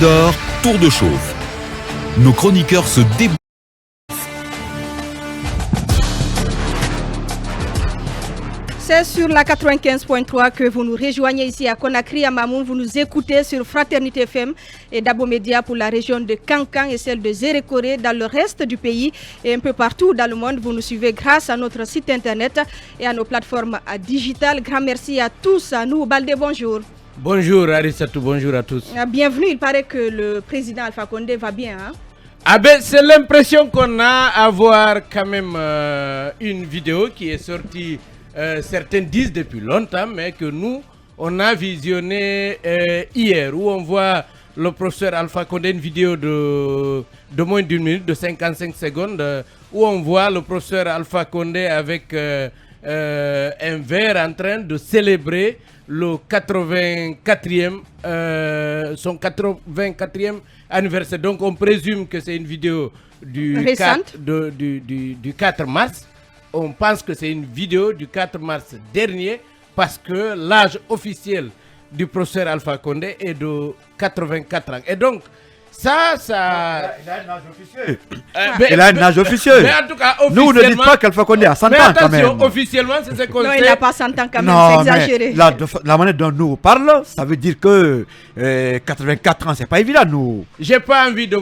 d'or, tour de chauffe. Nos chroniqueurs se débrouillent. C'est sur la 95.3 que vous nous rejoignez ici à Conakry, à Mamoun. Vous nous écoutez sur Fraternité FM et Dabo Média pour la région de Kankan et celle de Zérékoré dans le reste du pays et un peu partout dans le monde. Vous nous suivez grâce à notre site internet et à nos plateformes digitales. Grand merci à tous. À nous, Baldé, bonjour. Bonjour Arissatou, bonjour à tous. Bienvenue, il paraît que le président Alpha Condé va bien. Hein? Ah ben c'est l'impression qu'on a à voir quand même une vidéo qui est sortie, certains disent depuis longtemps, mais que nous, on a visionné hier, où on voit le professeur Alpha Condé, une vidéo de moins d'une minute, de 55 secondes, où on voit le professeur Alpha Condé avec un verre en train de célébrer le 84e, son 84e anniversaire. Donc on présume que c'est une vidéo du 4 mars. On pense que c'est une vidéo du 4 mars dernier parce que l'âge officiel du professeur Alpha Condé est de 84 ans. Et donc, il a un âge officieux. Il a un âge officieux. Mais en tout cas, nous, ne dites pas qu'Alpha Condé a 100 ans quand même. Officiellement, c'est ce qu'on sait. Non, il n'a pas 100 ans quand même, c'est exagéré. La manière dont nous parle, ça veut dire que 84 ans, c'est pas évident, nous. J'ai pas envie de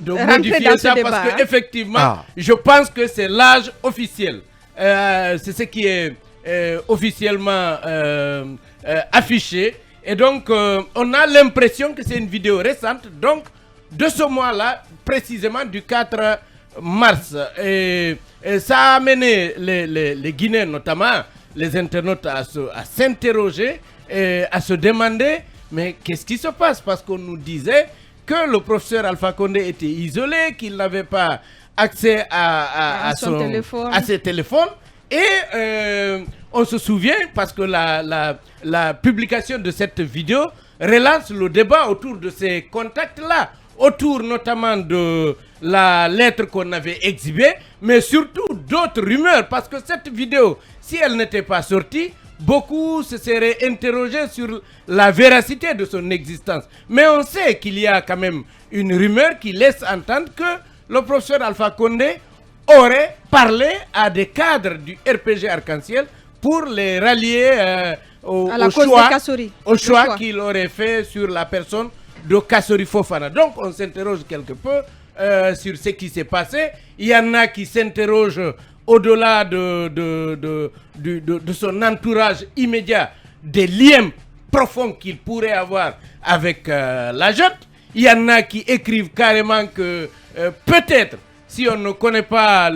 modifier ça parce qu'effectivement, je pense que c'est l'âge officiel. C'est ce qui est officiellement affiché. Et donc, on a l'impression que c'est une vidéo récente. Donc, de ce mois-là, précisément du 4 mars. Et ça a amené les Guinéens, notamment les internautes, à s'interroger et à se demander, mais qu'est-ce qui se passe? Parce qu'on nous disait que le professeur Alpha Condé était isolé, qu'il n'avait pas accès à ses téléphones. Et on se souvient, parce que la publication de cette vidéo relance le débat autour de ces contacts-là, autour notamment de la lettre qu'on avait exhibée, mais surtout d'autres rumeurs, parce que cette vidéo, si elle n'était pas sortie, beaucoup se seraient interrogés sur la véracité de son existence. Mais on sait qu'il y a quand même une rumeur qui laisse entendre que le professeur Alpha Condé aurait parlé à des cadres du RPG Arc-en-Ciel pour les rallier au choix qu'il aurait fait sur la personne de Kassori Fofana. Donc on s'interroge quelque peu sur ce qui s'est passé. Il y en a qui s'interrogent au-delà de son entourage immédiat, des liens profonds qu'il pourrait avoir avec la junte. Il y en a qui écrivent carrément que peut-être, si on ne connaît pas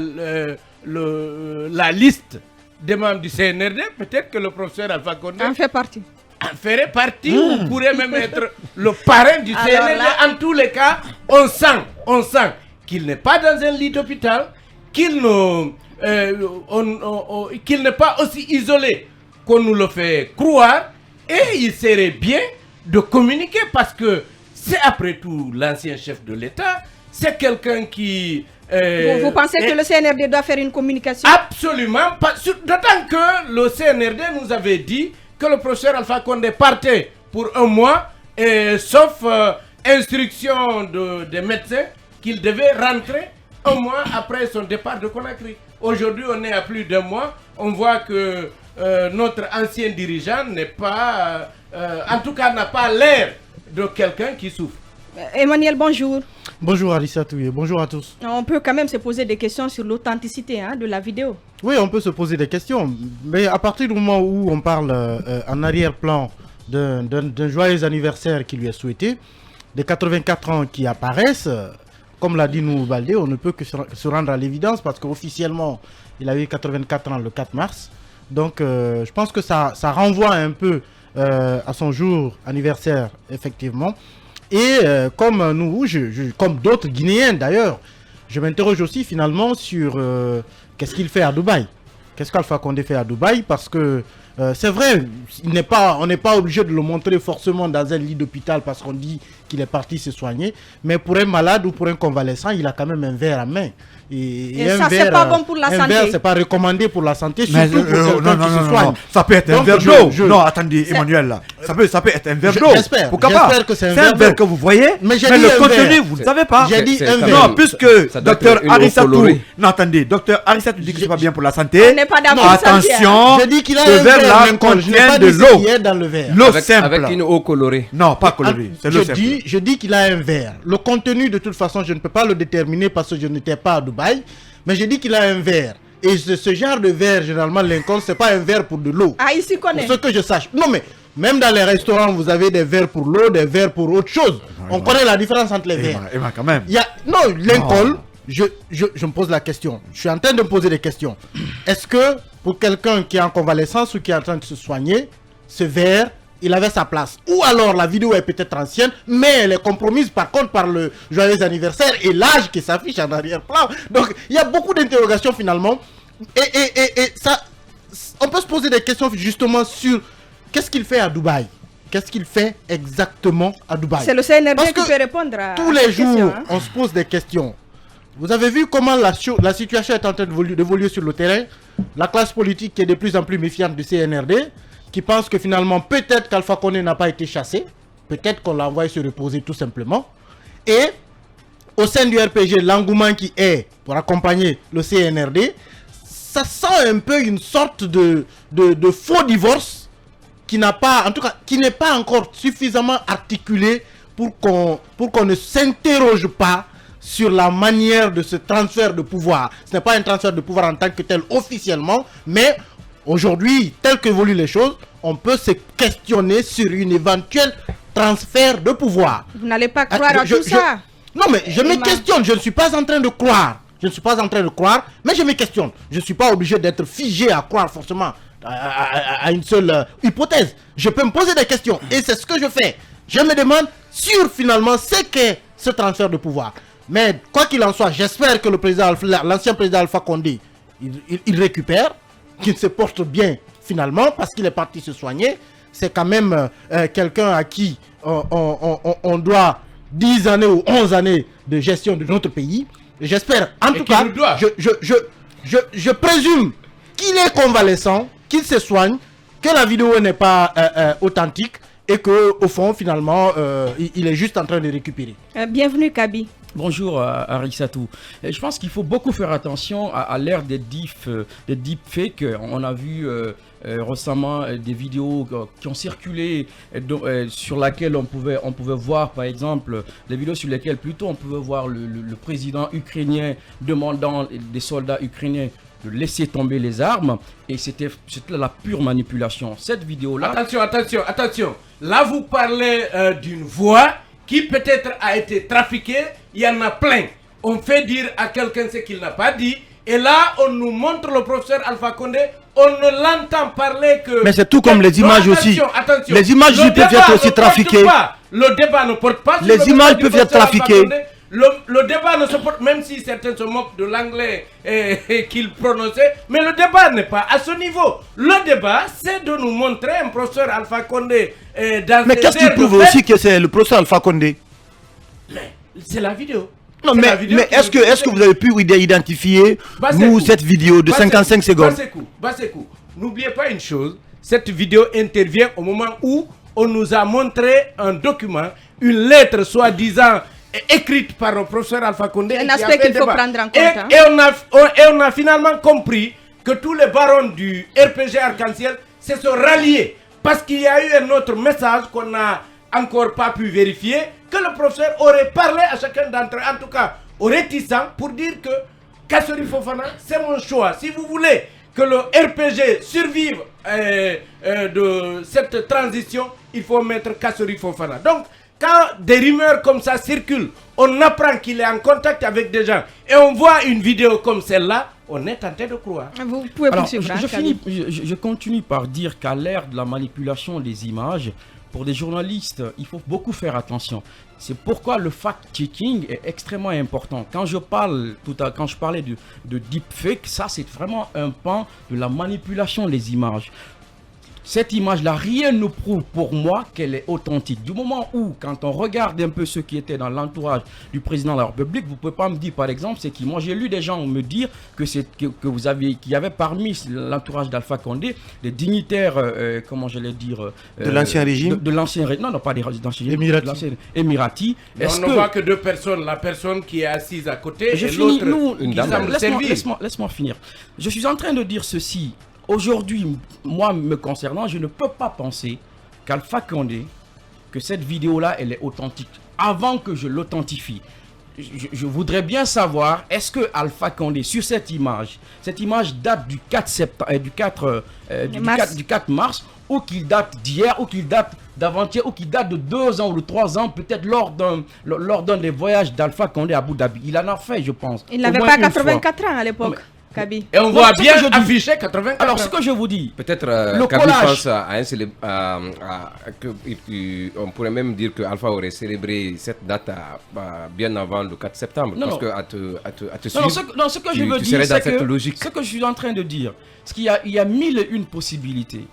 la liste des membres du CNRD, peut-être que le professeur Alpha Condé en fait partie. En ferait partie, ou pourrait même être le parrain du CNRD. En tous les cas, on sent qu'il n'est pas dans un lit d'hôpital, qu'il n'est pas aussi isolé qu'on nous le fait croire, et il serait bien de communiquer parce que c'est après tout l'ancien chef de l'État, c'est quelqu'un qui... vous pensez que le CNRD doit faire une communication? Absolument, d'autant que le CNRD nous avait dit que le professeur Alpha Condé partait pour un mois, sauf instruction des médecins qu'il devait rentrer un mois après son départ de Conakry. Aujourd'hui, on est à plus d'un mois. On voit que notre ancien dirigeant n'est pas, en tout cas, n'a pas l'air de quelqu'un qui souffre. Emmanuel, bonjour. Bonjour Arissatou, bonjour à tous. On peut quand même se poser des questions sur l'authenticité de la vidéo. Oui, on peut se poser des questions, mais à partir du moment où on parle en arrière-plan d'un joyeux anniversaire qui lui est souhaité, des 84 ans qui apparaissent, comme l'a dit nous Baldé, on ne peut que se rendre à l'évidence parce qu'officiellement, il a eu 84 ans le 4 mars. Donc je pense que ça renvoie un peu à son jour anniversaire, effectivement. Et comme nous, comme d'autres Guinéens d'ailleurs, je m'interroge aussi finalement sur qu'est-ce qu'il fait à Dubaï. Qu'est-ce qu'Alpha Condé fait à Dubaï? Parce que c'est vrai, on n'est pas obligé de le montrer forcément dans un lit d'hôpital parce qu'on dit qu'il est parti se soigner. Mais pour un malade ou pour un convalescent, il a quand même un verre à main. Et ça, c'est pas bon pour la santé. Un verre, c'est pas recommandé pour la santé, surtout pour quelqu'un qui se soigne. Ça peut être un verre d'eau. Non, attendez, Emmanuel, là. Ça peut être un verre d'eau. Pourquoi pas? J'espère que c'est un verre que vous voyez, mais le contenu, vous ne savez pas. J'ai dit un verre. Non, puisque Dr Arissatou... Non, attendez, Dr Arissatou dit que c'est pas bien pour la santé. On n'est pas d'accord. Attention, j'ai dit qu'il a ce un verre-là contient de l'eau. Dans le verre. L'eau simple. Avec une eau colorée. Non, pas colorée. C'est l'eau simple. Je dis qu'il a un verre. Le contenu, de toute façon, je ne peux pas le déterminer parce que je n'étais pas à Dubaï. Mais je dis qu'il a un verre. Et ce genre de verre, généralement, Lincoln, c'est pas un verre pour de l'eau. Ah, ici connaît. Pour ce que je sache. Non, mais même dans les restaurants, vous avez des verres pour l'eau, des verres pour autre chose. On connaît la différence entre les verres. Quand même. Non, Lincoln, je me pose la question. Je suis en train de me poser des questions. Est-ce que pour quelqu'un qui est en convalescence ou qui est en train de se soigner, ce verre, il avait sa place? Ou alors la vidéo est peut-être ancienne, mais elle est compromise par contre par le joyeux anniversaire et l'âge qui s'affiche en arrière-plan. Donc il y a beaucoup d'interrogations finalement. Et ça, on peut se poser des questions justement sur qu'est-ce qu'il fait à Dubaï. Qu'est-ce qu'il fait exactement à Dubaï? C'est le CNRD qui peut répondre à tous les jours, question, on se pose des questions. Vous avez vu comment la situation est en train d'évoluer sur le terrain. La classe politique qui est de plus en plus méfiante du CNRD, qui pense que finalement peut-être qu'Alpha Condé n'a pas été chassé, peut-être qu'on l'a envoyé se reposer tout simplement. Et au sein du RPG, l'engouement qui est pour accompagner le CNRD, ça sent un peu une sorte de faux divorce qui n'a pas, en tout cas, qui n'est pas encore suffisamment articulé pour qu'on ne s'interroge pas sur la manière de ce transfert de pouvoir. Ce n'est pas un transfert de pouvoir en tant que tel officiellement, mais aujourd'hui, tel qu'évoluent les choses, on peut se questionner sur une éventuelle transfert de pouvoir. Vous n'allez pas croire à tout ça. Non, mais je me questionne. Je ne suis pas en train de croire. Je ne suis pas en train de croire, mais je me questionne. Je ne suis pas obligé d'être figé à croire forcément à une seule hypothèse. Je peux me poser des questions et c'est ce que je fais. Je me demande sur finalement ce qu'est ce transfert de pouvoir. Mais quoi qu'il en soit, j'espère que l'ancien président Alpha Condé, il récupère, qu'il se porte bien finalement parce qu'il est parti se soigner. C'est quand même quelqu'un à qui on doit 10 années ou 11 années de gestion de notre pays. J'espère, en tout cas, je présume qu'il est convalescent, qu'il se soigne, que la vidéo n'est pas authentique et qu'au fond, finalement, il est juste en train de récupérer. Bienvenue, Kaby. Bonjour Arissatou. Je pense qu'il faut beaucoup faire attention à l'ère des deepfakes. On a vu récemment des vidéos qui ont circulé sur laquelle on pouvait voir par exemple des vidéos sur lesquelles plutôt on pouvait voir le président ukrainien demandant des soldats ukrainiens de laisser tomber les armes et c'était la pure manipulation. Cette vidéo là. Attention. Là vous parlez d'une voix qui peut-être a été trafiquée. Il y en a plein. On fait dire à quelqu'un ce qu'il n'a pas dit. Et là, on nous montre le professeur Alpha Condé. On ne l'entend parler que... Mais c'est tout comme les images aussi. Attention. Les images peuvent être aussi trafiquées. Le débat ne porte pas sur les images peuvent être trafiquées. Le débat ne se porte, même si certains se moquent de l'anglais qu'il prononçait, mais le débat n'est pas à ce niveau. Le débat, c'est de nous montrer un professeur Alpha Condé dans mais qu'est-ce qui prouve aussi que c'est le professeur Alpha Condé? C'est la vidéo. Non, mais est-ce que vous avez pu identifier cette vidéo de 55 secondes? Basekou, n'oubliez pas une chose, cette vidéo intervient au moment où on nous a montré un document, une lettre soi-disant écrite par le professeur Alpha Condé. Un aspect qu'il faut prendre en compte. Et on a finalement compris que tous les barons du RPG Arc-en-Ciel se sont ralliés parce qu'il y a eu un autre message qu'on n'a encore pas pu vérifier, que le professeur aurait parlé à chacun d'entre eux, en tout cas aux réticents, pour dire que Kassori Fofana, c'est mon choix. Si vous voulez que le RPG survive de cette transition, il faut mettre Kassori Fofana. Donc, quand des rumeurs comme ça circulent, on apprend qu'il est en contact avec des gens et on voit une vidéo comme celle-là, on est tenté de croire. Vous pouvez poursuivre. Je continue par dire qu'à l'ère de la manipulation des images, pour des journalistes, il faut beaucoup faire attention. C'est pourquoi le fact-checking est extrêmement important. Quand je parlais de deepfake, ça c'est vraiment un pan de la manipulation des images. cette image-là, rien ne prouve pour moi qu'elle est authentique. Du moment où, quand on regarde un peu ceux qui étaient dans l'entourage du président de la République, vous ne pouvez pas me dire, par exemple, c'est qui. Moi, j'ai lu des gens me dire qu'il y avait parmi l'entourage d'Alpha Condé des dignitaires, comment j'allais dire... de l'ancien régime. De l'ancien régime. Non, pas des anciens régimes. Émirati. On ne voit que deux personnes. La personne qui est assise à côté et l'autre qui semble servir. Laisse-moi finir. Je suis en train de dire ceci. Aujourd'hui, moi me concernant, je ne peux pas penser qu'Alpha Condé, que cette vidéo-là, elle est authentique. Avant que je l'authentifie, je voudrais bien savoir, est-ce que Alpha Condé, sur cette image date du 4 mars, ou qu'il date d'hier, ou qu'il date d'avant-hier, ou qu'il date de 2 ans ou de 3 ans, peut-être lors d'un des voyages d'Alpha Condé à Abu Dhabi. Il en a fait, je pense. Il n'avait pas 84 ans à l'époque. Kaby. Et on voit bien affiché 84. Alors, ce que je vous dis, peut-être Kaby pense on pourrait même dire que Alpha aurait célébré cette date bien avant le 4 septembre. Non, parce que à te suivre, ce que je veux dire, c'est que ce que je suis en train de dire, c'est qu'il y a 1001 possibilités.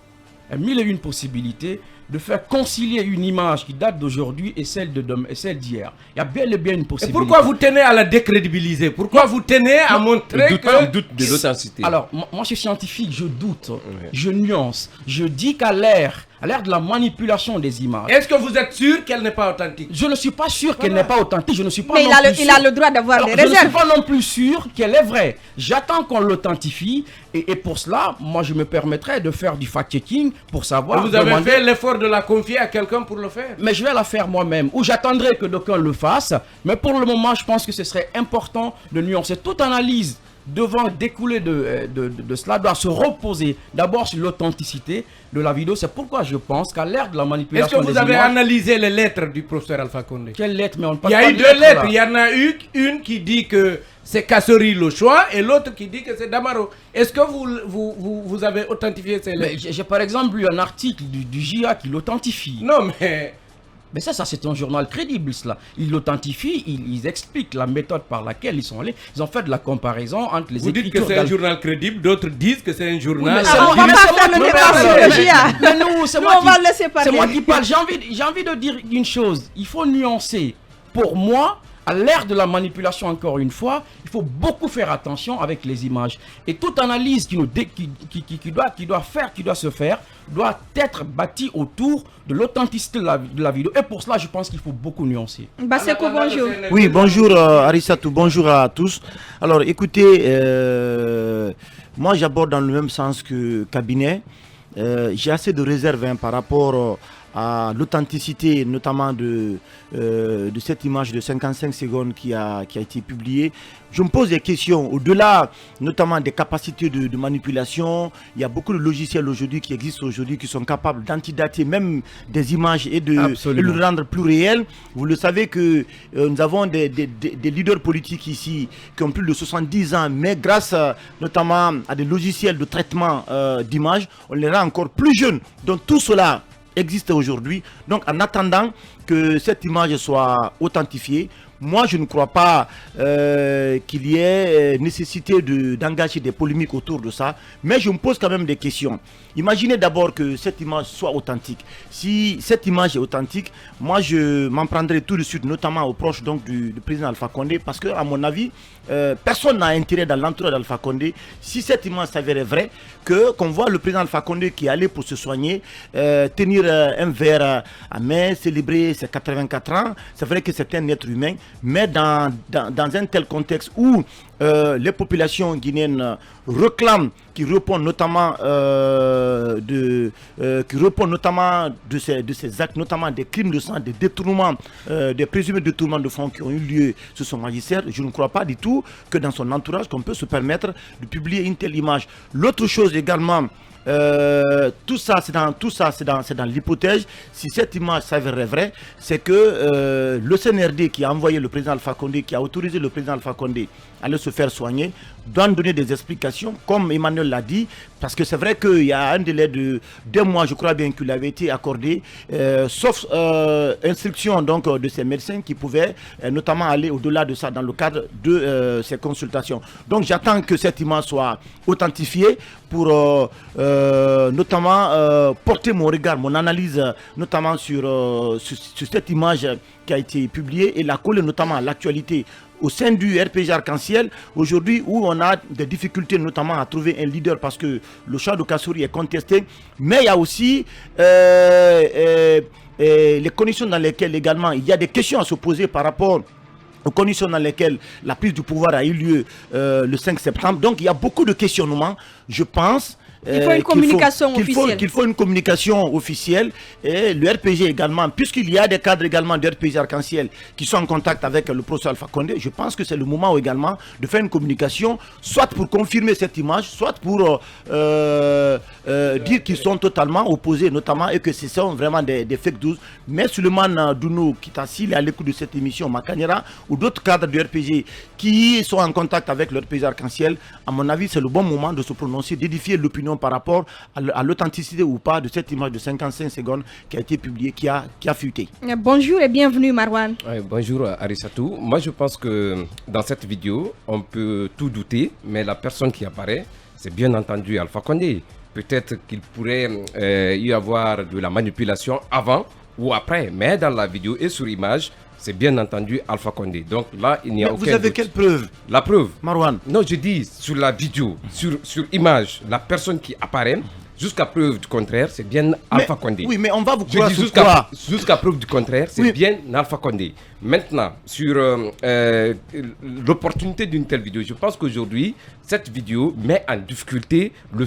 1001 possibilités de faire concilier une image qui date d'aujourd'hui et celle d'hier. Il y a bel et bien une possibilité. Et pourquoi vous tenez à la décrédibiliser? Pourquoi vous tenez à montrer que... doute de l'authenticité. Alors, moi je suis scientifique, je doute, je nuance. Je dis qu'à l'ère de la manipulation des images... Est-ce que vous êtes sûr qu'elle n'est pas authentique? Je ne suis pas sûr qu'elle n'est pas authentique. Je ne suis pas Mais il a le droit d'avoir des réserves. Je ne suis pas non plus sûr qu'elle est vraie. J'attends qu'on l'authentifie. Et pour cela, moi je me permettrai de faire du fact-checking pour savoir... Vous avez fait l'effort de la confier à quelqu'un pour le faire? Mais je vais la faire moi-même. Ou j'attendrai que quelqu'un le fasse. Mais pour le moment, je pense que ce serait important de nuancer. Toute analyse devant découler de cela doit se reposer d'abord sur l'authenticité de la vidéo. C'est pourquoi je pense qu'à l'ère de la manipulation des images... Est-ce que vous avez analysé les lettres du professeur Alpha Condé? Quelles lettres? Mais on Il y a eu 2 lettres. Il y en a eu une qui dit que c'est Kassori le choix et l'autre qui dit que c'est Damaro. Est-ce que vous avez authentifié ces lettres? J'ai par exemple lu un article du JA qui l'authentifie. Non mais... Mais ça c'est un journal crédible, cela. Ils l'authentifient, ils expliquent la méthode par laquelle ils sont allés. Ils ont fait de la comparaison entre les écritures... Vous dites que c'est un journal crédible, d'autres disent que c'est un journal... on va pas faire le débat sur le JA. Mais nous, c'est moi qui parle. J'ai envie de dire une chose. Il faut nuancer. Pour moi, à l'ère de la manipulation, encore une fois, il faut beaucoup faire attention avec les images. Et toute analyse qui doit se faire, doit être bâtie autour de l'authenticité de la vidéo. Et pour cela, je pense qu'il faut beaucoup nuancer. Basseko, bonjour. Oui, bonjour Arissatou, bonjour à tous. Alors écoutez, moi j'aborde dans le même sens que cabinet. J'ai assez de réserves par rapport à l'authenticité notamment de cette image de 55 secondes qui a été publiée. Je me pose des questions, au-delà notamment des capacités de manipulation. Il y a beaucoup de logiciels aujourd'hui qui existent aujourd'hui qui sont capables d'antidater même des images et de le rendre plus réel. Vous le savez que nous avons des leaders politiques ici qui ont plus de 70 ans, mais grâce notamment à des logiciels de traitement d'images, on les rend encore plus jeunes. Donc tout cela existe aujourd'hui. Donc en attendant que cette image soit authentifiée, moi je ne crois pas qu'il y ait nécessité d'engager des polémiques autour de ça, mais je me pose quand même des questions. Imaginez d'abord que cette image soit authentique. Si cette image est authentique, moi je m'en prendrai tout de suite, notamment aux proches donc, du président Alpha Condé, parce que à mon avis, personne n'a intérêt dans l'entourage d'Alpha Condé, si cette image s'avérait vraie, qu'on voit le président Alpha Condé qui est allé pour se soigner, tenir un verre à main, célébrer ses 84 ans. C'est vrai que c'est un être humain, mais dans un tel contexte où les populations guinéennes réclament, qui répondent notamment de ces actes, notamment des crimes de sang, des détournements, des présumés détournements de fonds qui ont eu lieu sur son magistère, je ne crois pas du tout que dans son entourage qu'on peut se permettre de publier une telle image. L'autre chose également, tout ça c'est dans l'hypothèse. Si cette image s'avérait vraie, c'est que le CNRD qui a envoyé le président Alpha Condé, qui a autorisé le président Alpha Condé à aller se faire soigner, doit donner des explications, comme Emmanuel l'a dit, parce que c'est vrai qu'il y a un délai de 2 mois, je crois bien, qu'il avait été accordé, sauf instruction donc, de ces médecins qui pouvaient notamment aller au-delà de ça dans le cadre de ces consultations. Donc j'attends que cette image soit authentifiée pour notamment porter mon regard, mon analyse, notamment sur cette image qui a été publiée et la coller notamment à l'actualité au sein du RPG Arc-en-Ciel, aujourd'hui où on a des difficultés notamment à trouver un leader parce que le choix de Kassouri est contesté, mais il y a aussi les conditions dans lesquelles également il y a des questions à se poser par rapport aux conditions dans lesquelles la prise du pouvoir a eu lieu le 5 septembre. Donc il y a beaucoup de questionnements, je pense. Il faut une communication officielle. Qu'il faut une communication officielle et le RPG également, puisqu'il y a des cadres également du RPG Arc-en-Ciel qui sont en contact avec le professeur Alpha Condé, je pense que c'est le moment également de faire une communication, soit pour confirmer cette image, soit pour dire qu'ils sont totalement opposés, notamment, et que ce sont vraiment des fake news. Mais Suleiman Dounou, qui est assis à l'écoute de cette émission, Makanyera, ou d'autres cadres du RPG qui sont en contact avec le RPG Arc-en-Ciel, à mon avis, c'est le bon moment de se prononcer, d'édifier l'opinion par rapport à l'authenticité ou pas de cette image de 55 secondes qui a été publiée, qui a fuité. Bonjour et bienvenue Marwan. Bonjour Arissatou. Moi je pense que dans cette vidéo, on peut tout douter, mais la personne qui apparaît, c'est bien entendu Alpha Condé. Peut-être qu'il pourrait y avoir de la manipulation avant ou après, mais dans la vidéo et sur image, c'est bien entendu Alpha Condé. Donc là, il n'y a aucun Vous avez doute. quelle preuve? La preuve. Marwan. Non, je dis sur la vidéo, sur image, la personne qui apparaît, jusqu'à preuve du contraire, c'est bien Alpha Condé. Oui, mais on va vous croire sur quoi? Jusqu'à preuve du contraire, c'est bien Alpha Condé. Maintenant, sur l'opportunité d'une telle vidéo, je pense qu'aujourd'hui, cette vidéo met en difficulté le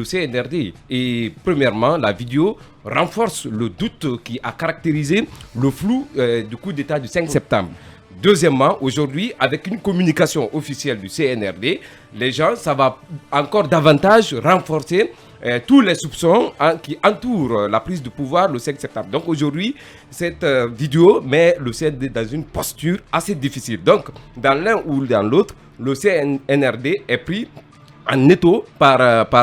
CNRD. Et premièrement, la vidéo renforce le doute qui a caractérisé le flou du coup d'État du 5 septembre. Deuxièmement, aujourd'hui, avec une communication officielle du CNRD, les gens, ça va encore davantage renforcer tous les soupçons qui entourent la prise de pouvoir le 5 septembre. Donc aujourd'hui, cette vidéo met le CNRD dans une posture assez difficile. Donc, dans l'un ou dans l'autre, le CNRD est pris en étau par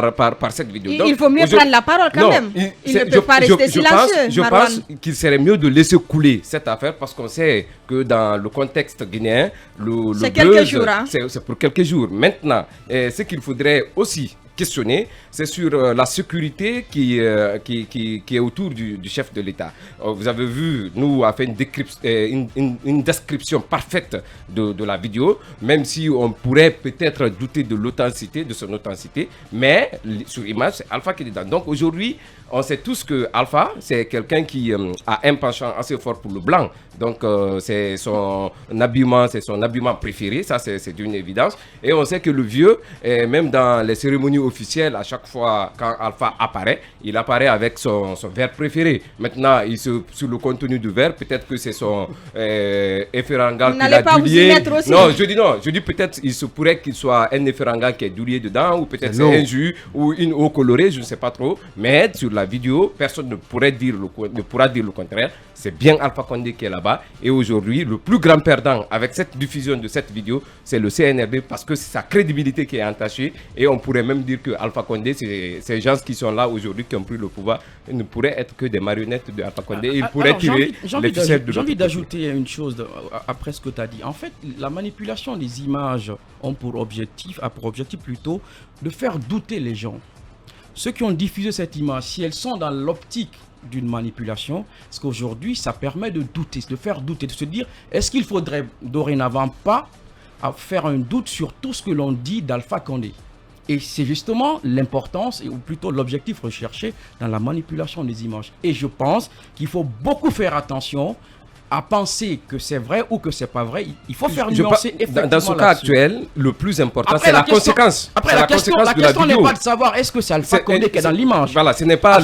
cette vidéo. Donc, il faut mieux prendre la parole quand même. Il ne peut pas rester silencieux. Je pense qu'il serait mieux de laisser couler cette affaire parce qu'on sait que dans le contexte guinéen, c'est quelques jours. Hein? C'est pour quelques jours. Maintenant, ce qu'il faudrait aussi questionner, c'est sur la sécurité qui est autour du chef de l'État. Vous avez vu, nous avons fait une description parfaite de la vidéo, même si on pourrait peut-être douter de l'authenticité, de son authenticité, mais sur image, c'est Alpha qui est dedans. Donc aujourd'hui, on sait tous que Alpha, c'est quelqu'un qui a un penchant assez fort pour le blanc. Donc c'est son habillement préféré, ça c'est d'une évidence. Et on sait que le vieux, même dans les cérémonies officielles, à chaque fois quand Alpha apparaît, il apparaît avec son verre préféré. Maintenant, sur le contenu du verre, peut-être que c'est son efferangal qu'il a douillé. Non, je dis peut-être il se pourrait qu'il soit un efferangal qui est douillé dedans, ou peut-être c'est un jus ou une eau colorée, je ne sais pas trop. Mais sur la vidéo, personne ne pourra dire le contraire. C'est bien Alpha Condé qui est là-bas. Et aujourd'hui, le plus grand perdant avec cette diffusion de cette vidéo, c'est le CNRD parce que c'est sa crédibilité qui est entachée. Et on pourrait même dire que Alpha Condé, ces gens qui sont là aujourd'hui, qui ont pris le pouvoir, ne pourraient être que des marionnettes de Alpha Condé. Ils pourraient tirer les ficelles de. J'ai envie d'ajouter une chose après ce que tu as dit. En fait, la manipulation des images a pour objectif plutôt de faire douter les gens. Ceux qui ont diffusé cette image, si elles sont dans l'optique d'une manipulation, parce qu'aujourd'hui, ça permet de douter, de faire douter, de se dire, est-ce qu'il faudrait dorénavant pas faire un doute sur tout ce que l'on dit d'Alpha Condé? Et c'est justement l'importance, ou plutôt l'objectif recherché dans la manipulation des images. Et je pense qu'il faut beaucoup faire attention à penser que c'est vrai ou que c'est pas vrai. Il faut faire nuancer effectivement. Dans ce cas actuel, le plus important, c'est la conséquence. Après, la question n'est pas de savoir est-ce que c'est Alpha Condé qui est dans l'image. Voilà, ce n'est pas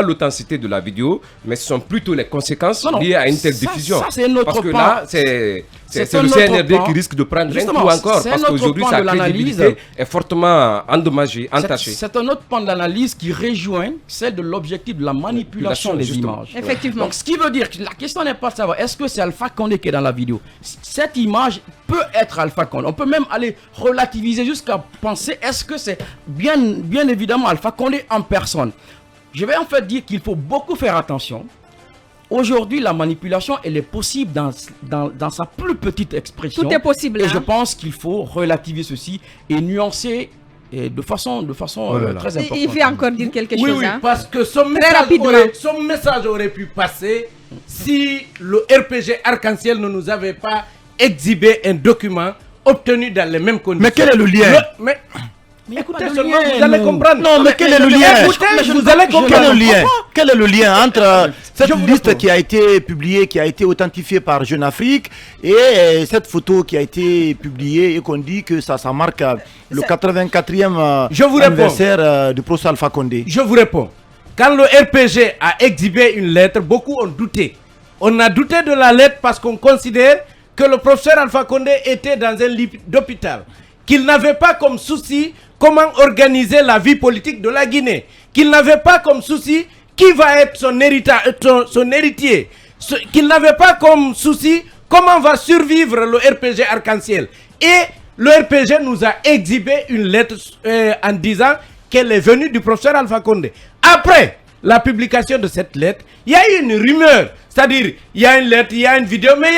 l'authenticité de la vidéo, mais ce sont plutôt les conséquences liées à une telle diffusion. Ça, c'est notre Parce que là, c'est c'est le CNRD qui risque de prendre un coup encore, parce qu'aujourd'hui sa crédibilité est fortement endommagée, entachée. C'est un autre pan de l'analyse qui rejoint celle de l'objectif de la manipulation des images. Effectivement. Donc ce qui veut dire que la question n'est pas de savoir est-ce que c'est Alpha Condé qui est dans la vidéo. Cette image peut être Alpha Condé. On peut même aller relativiser jusqu'à penser est-ce que c'est bien évidemment Alpha Condé en personne. Je vais en fait dire qu'il faut beaucoup faire attention. Aujourd'hui, la manipulation, elle est possible dans sa plus petite expression. Tout est possible. Et je pense qu'il faut relativiser ceci et nuancer de façon très importante. Il fait encore dire quelque chose. Oui, hein? parce que son message aurait pu passer si le RPG Arc-en-Ciel ne nous avait pas exhibé un document obtenu dans les mêmes conditions. Mais quel est le lien? Mais écoutez seulement, vous allez comprendre. Non, mais quel est le lien? Vous allez comprendre. Quel est le lien entre cette liste qui a été publiée, qui a été authentifiée par Jeune Afrique, et cette photo qui a été publiée et qu'on dit que ça marque le 84e anniversaire du procès Alpha Condé? Je vous réponds. Quand le RPG a exhibé une lettre, beaucoup ont douté. On a douté de la lettre parce qu'on considère que le professeur Alpha Condé était dans un lit d'hôpital, qu'il n'avait pas comme souci comment organiser la vie politique de la Guinée, qu'il n'avait pas comme souci qui va être son héritier, qu'il n'avait pas comme souci comment va survivre le RPG Arc-en-Ciel. Et le RPG nous a exhibé une lettre en disant qu'elle est venue du professeur Alpha Condé. Après la publication de cette lettre, il y a eu une rumeur, c'est-à-dire il y a une lettre, il y a une vidéo, mais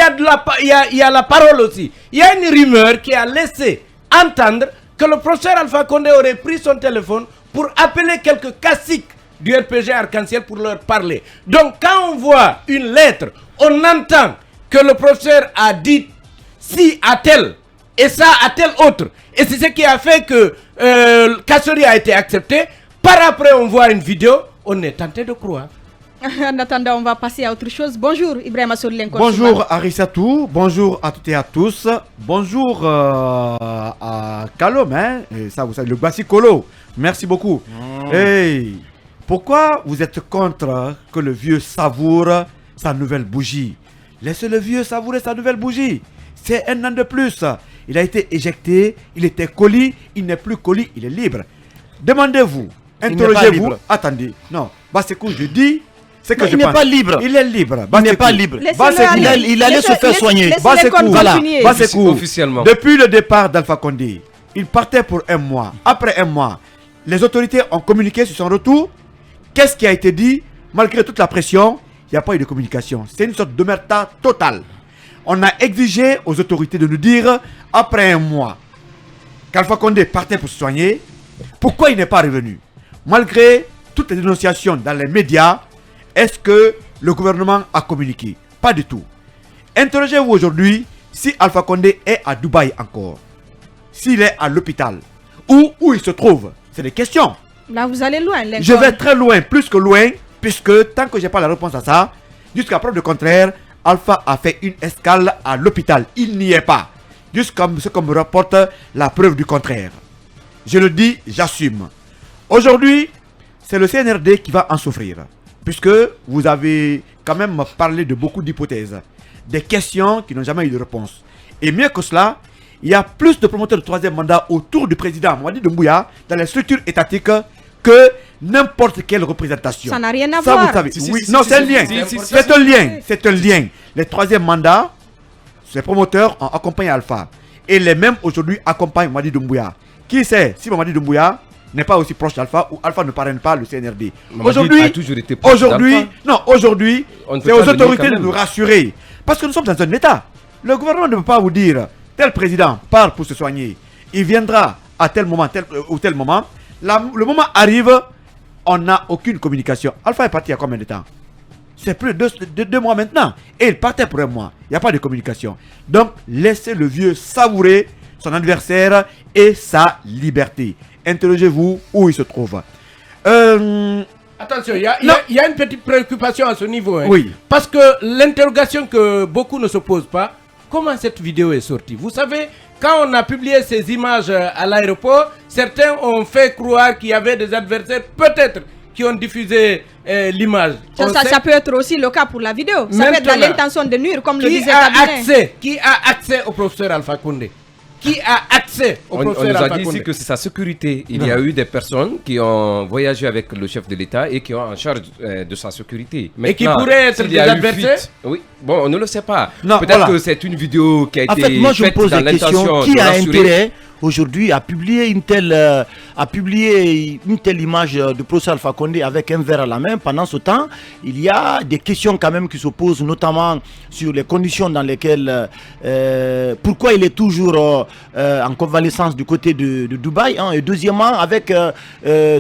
il y a la parole aussi. Il y a une rumeur qui a laissé entendre que le professeur Alpha Condé aurait pris son téléphone pour appeler quelques caciques du RPG Arc-en-Ciel pour leur parler. Donc quand on voit une lettre, on entend que le professeur a dit si à tel et ça à tel autre. Et c'est ce qui a fait que Kassori a été accepté. Par après on voit une vidéo, on est tenté de croire. En attendant, on va passer à autre chose. Bonjour Ibrahim Assolenko. Bonjour Arissatou, bonjour à toutes et à tous. Bonjour à Kalom, hein, et ça vous savez, le Basikolo. Merci beaucoup. Hey, pourquoi vous êtes contre que le vieux savoure sa nouvelle bougie? Laissez le vieux savourer sa nouvelle bougie. C'est un an de plus. Il a été éjecté, il était colis, il n'est plus colis, il est libre. Demandez-vous, interrogez-vous. Attendez, non, Basekou, je dis. Il n'est pas libre. Il est libre. Il n'est pas libre. Il allait se faire soigner. Basekou, officiellement. Depuis le départ d'Alpha Condé, il partait pour un mois. Après un mois, les autorités ont communiqué sur son retour. Qu'est-ce qui a été dit? Malgré toute la pression, il n'y a pas eu de communication. C'est une sorte d'omerta totale. On a exigé aux autorités de nous dire, après un mois, qu'Alpha Condé partait pour se soigner. Pourquoi il n'est pas revenu? Malgré toutes les dénonciations dans les médias, est-ce que le gouvernement a communiqué? Pas du tout. Interrogez-vous aujourd'hui si Alpha Condé est à Dubaï encore. S'il est à l'hôpital. Où il se trouve? C'est des questions. Là, vous allez loin. Je vais très loin, plus que loin, puisque tant que je n'ai pas la réponse à ça, jusqu'à preuve du contraire, Alpha a fait une escale à l'hôpital. Il n'y est pas. Jusqu'à ce qu'on me rapporte la preuve du contraire. Je le dis, j'assume. Aujourd'hui, c'est le CNRD qui va en souffrir. Puisque vous avez quand même parlé de beaucoup d'hypothèses, des questions qui n'ont jamais eu de réponse. Et mieux que cela, il y a plus de promoteurs de troisième mandat autour du président Mamadi Doumbouya dans les structures étatiques que n'importe quelle représentation. Ça n'a rien à voir. Vous savez. Non, c'est un lien. C'est un lien. C'est un lien. Les troisième mandats, ces promoteurs ont accompagné Alpha. Et les mêmes aujourd'hui accompagnent Mamadi Doumbouya. Qui sait si Mamadi Doumbouya n'est pas aussi proche d'Alpha ou Alpha ne parraine pas le CNRD. Aujourd'hui, c'est aux autorités de nous rassurer. Parce que nous sommes dans un état. Le gouvernement ne peut pas vous dire, tel président part pour se soigner. Il viendra à tel moment, tel moment. Le moment arrive, on n'a aucune communication. Alpha est parti il y a combien de temps? C'est plus de 2 mois maintenant. Et il partait pour un mois. Il n'y a pas de communication. Donc, laissez le vieux savourer son anniversaire et sa liberté. Interrogez-vous où il se trouve. Attention, il y a une petite préoccupation à ce niveau. Hein. Oui. Parce que l'interrogation que beaucoup ne se posent pas, comment cette vidéo est sortie? Vous savez, quand on a publié ces images à l'aéroport, certains ont fait croire qu'il y avait des adversaires, peut-être, qui ont diffusé l'image. Ça peut être aussi le cas pour la vidéo. Ça peut être dans l'intention de nuire, comme le disait Kabinet. Qui a accès au professeur Alpha Condé? Qui a accès au professeur Alpha Condé? On nous a dit ici que c'est sa sécurité. Il y a eu des personnes qui ont voyagé avec le chef de l'État et qui ont en charge de sa sécurité. Maintenant, et qui pourraient être des adversaires? Oui, bon, on ne le sait pas. Peut-être que c'est une vidéo qui a été faite moi, je me pose dans l'intention qui a intérêt aujourd'hui à publier une telle image de professeur Alpha Condé avec un verre à la main. Pendant ce temps, il y a des questions quand même qui se posent, notamment sur les conditions dans lesquelles pourquoi il est toujours en convalescence du côté de Dubaï, hein, et deuxièmement avec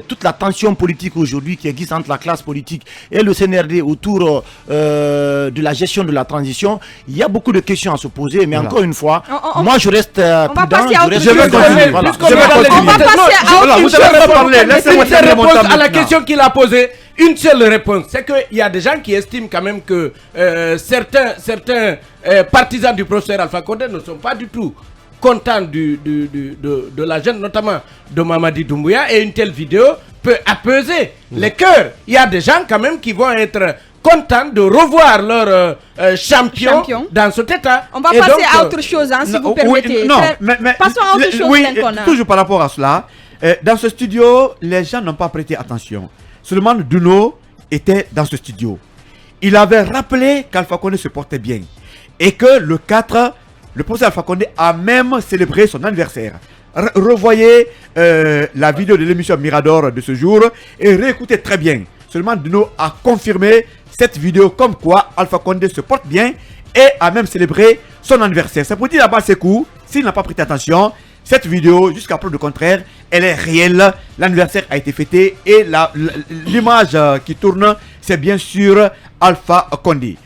toute la tension politique aujourd'hui qui existe entre la classe politique et le CNRD autour de la gestion de la transition. Il y a beaucoup de questions à se poser, mais encore une fois, moi je reste prudent. On va passer à la question qu'il a posée. Une seule réponse, c'est qu'il y a des gens qui estiment quand même que certains partisans du professeur Alpha Condé ne sont pas du tout contents de la jeune, notamment de Mamadi Doumbouya, et une telle vidéo peut apaiser les cœurs. Il y a des gens quand même qui vont être contents de revoir leur champion dans cet état. On va passer à autre chose, hein, si vous permettez. Passons à autre chose. Toujours par rapport à cela, dans ce studio, les gens n'ont pas prêté attention. Seulement Duno était dans ce studio. Il avait rappelé qu'Alpha Condé se portait bien. Et que le 4, le professeur Alpha Condé a même célébré son anniversaire. Revoyez la vidéo de l'émission Mirador de ce jour et réécoutez très bien. Seulement Duno a confirmé cette vidéo comme quoi Alpha Condé se porte bien et a même célébré son anniversaire. C'est pour dire à Balsekou, s'il n'a pas prêté attention, cette vidéo, jusqu'à preuve du contraire, elle est réelle. L'anniversaire a été fêté et l'image qui tourne, c'est bien sûr Alpha Condé.